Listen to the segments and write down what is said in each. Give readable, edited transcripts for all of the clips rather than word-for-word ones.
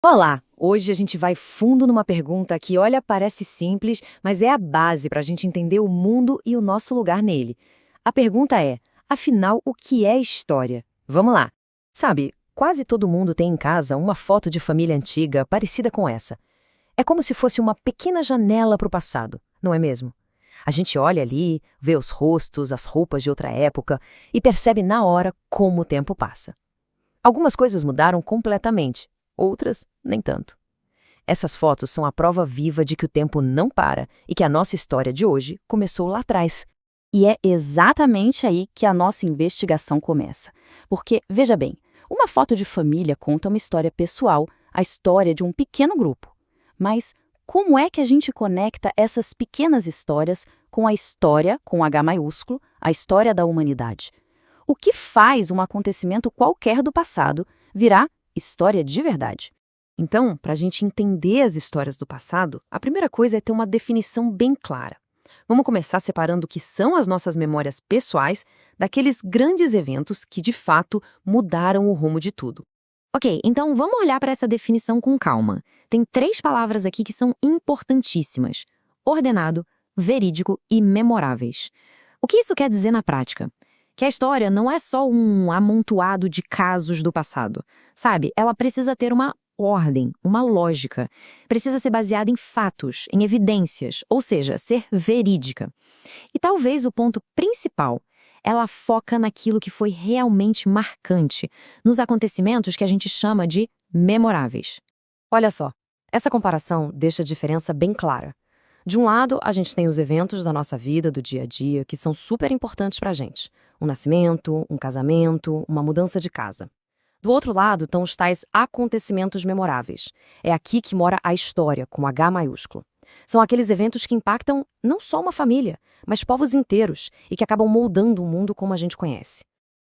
Olá! Hoje a gente vai fundo numa pergunta que, olha, parece simples, mas é a base para a gente entender o mundo e o nosso lugar nele. A pergunta é, afinal, o que é história? Vamos lá! Sabe, quase todo mundo tem em casa uma foto de família antiga parecida com essa. É como se fosse uma pequena janela para o passado, não é mesmo? A gente olha ali, vê os rostos, as roupas de outra época e percebe na hora como o tempo passa. Algumas coisas mudaram completamente, outras nem tanto. Essas fotos são a prova viva de que o tempo não para e que a nossa história de hoje começou lá atrás. E é exatamente aí que a nossa investigação começa. Porque, veja bem, uma foto de família conta uma história pessoal, a história de um pequeno grupo. Mas como é que a gente conecta essas pequenas histórias com a história, com H maiúsculo, a história da humanidade? O que faz um acontecimento qualquer do passado virar história de verdade? Então, para a gente entender as histórias do passado, a primeira coisa é ter uma definição bem clara. Vamos começar separando o que são as nossas memórias pessoais daqueles grandes eventos que, de fato, mudaram o rumo de tudo. Ok, então vamos olhar para essa definição com calma. Tem 3 palavras aqui que são importantíssimas: ordenado, verídico e memoráveis. O que isso quer dizer na prática? Que a história não é só um amontoado de casos do passado. Sabe, ela precisa ter uma ordem, uma lógica. Precisa ser baseada em fatos, em evidências, ou seja, ser verídica. E talvez o ponto principal, ela foca naquilo que foi realmente marcante, nos acontecimentos que a gente chama de memoráveis. Olha só, essa comparação deixa a diferença bem clara. De um lado, a gente tem os eventos da nossa vida, do dia a dia, que são super importantes pra gente. Um nascimento, um casamento, uma mudança de casa. Do outro lado estão os tais acontecimentos memoráveis. É aqui que mora a história, com H maiúsculo. São aqueles eventos que impactam não só uma família, mas povos inteiros e que acabam moldando o mundo como a gente conhece.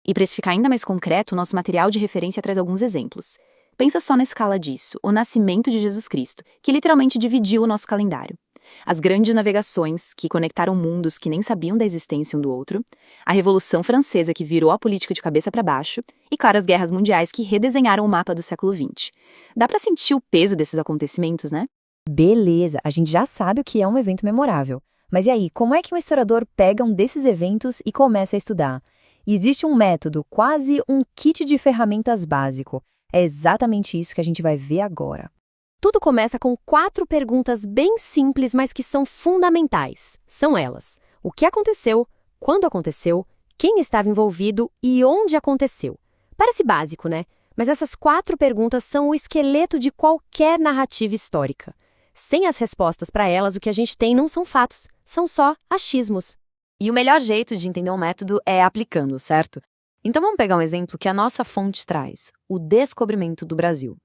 E para isso ficar ainda mais concreto, o nosso material de referência traz alguns exemplos. Pensa só na escala disso, o nascimento de Jesus Cristo, que literalmente dividiu o nosso calendário. As grandes navegações, que conectaram mundos que nem sabiam da existência um do outro, a Revolução Francesa, que virou a política de cabeça para baixo, e, claro, as guerras mundiais, que redesenharam o mapa do século XX. Dá para sentir o peso desses acontecimentos, né? Beleza, a gente já sabe o que é um evento memorável. Mas e aí, como é que um historiador pega um desses eventos e começa a estudar? Existe um método, quase um kit de ferramentas básico. É exatamente isso que a gente vai ver agora. Tudo começa com 4 perguntas bem simples, mas que são fundamentais. São elas: o que aconteceu, quando aconteceu, quem estava envolvido e onde aconteceu. Parece básico, né? Mas essas 4 perguntas são o esqueleto de qualquer narrativa histórica. Sem as respostas para elas, o que a gente tem não são fatos, são só achismos. E o melhor jeito de entender o método é aplicando, certo? Então vamos pegar um exemplo que a nossa fonte traz: o descobrimento do Brasil.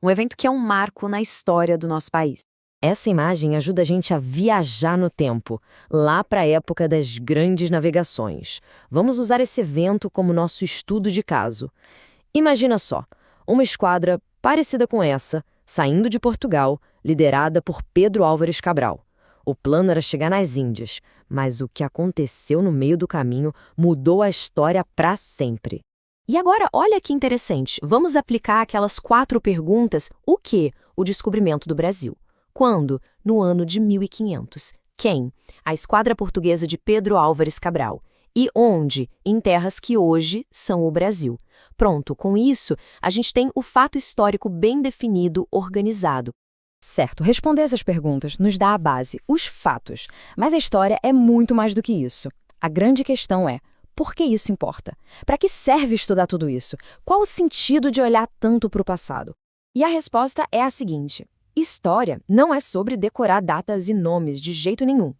Um evento que é um marco na história do nosso país. Essa imagem ajuda a gente a viajar no tempo, lá para a época das grandes navegações. Vamos usar esse evento como nosso estudo de caso. Imagina só, uma esquadra parecida com essa, saindo de Portugal, liderada por Pedro Álvares Cabral. O plano era chegar nas Índias, mas o que aconteceu no meio do caminho mudou a história para sempre. E agora, olha que interessante, vamos aplicar aquelas 4 perguntas: o que? O descobrimento do Brasil. Quando? No ano de 1500. Quem? A esquadra portuguesa de Pedro Álvares Cabral. E onde? Em terras que hoje são o Brasil. Pronto, com isso, a gente tem o fato histórico bem definido, organizado. Certo, responder essas perguntas nos dá a base, os fatos. Mas a história é muito mais do que isso. A grande questão é: por que isso importa? Para que serve estudar tudo isso? Qual o sentido de olhar tanto para o passado? E a resposta é a seguinte: história não é sobre decorar datas e nomes de jeito nenhum.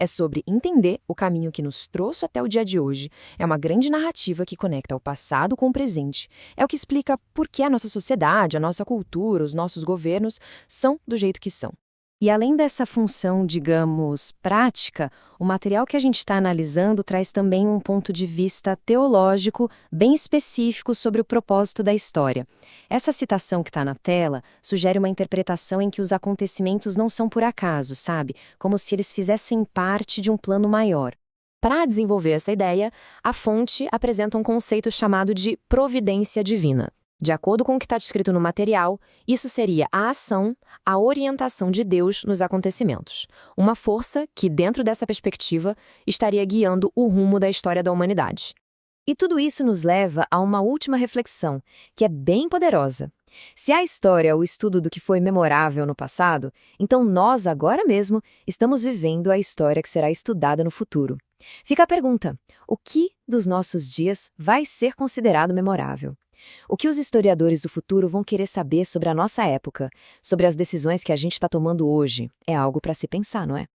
É sobre entender o caminho que nos trouxe até o dia de hoje. É uma grande narrativa que conecta o passado com o presente. É o que explica por que a nossa sociedade, a nossa cultura, os nossos governos são do jeito que são. E além dessa função, digamos, prática, o material que a gente está analisando traz também um ponto de vista teológico bem específico sobre o propósito da história. Essa citação que está na tela sugere uma interpretação em que os acontecimentos não são por acaso, sabe? Como se eles fizessem parte de um plano maior. Para desenvolver essa ideia, a fonte apresenta um conceito chamado de providência divina. De acordo com o que está descrito no material, isso seria a ação, a orientação de Deus nos acontecimentos. Uma força que, dentro dessa perspectiva, estaria guiando o rumo da história da humanidade. E tudo isso nos leva a uma última reflexão, que é bem poderosa. Se a história é o estudo do que foi memorável no passado, então nós, agora mesmo, estamos vivendo a história que será estudada no futuro. Fica a pergunta: o que dos nossos dias vai ser considerado memorável? O que os historiadores do futuro vão querer saber sobre a nossa época, sobre as decisões que a gente está tomando hoje? É algo para se pensar, não é?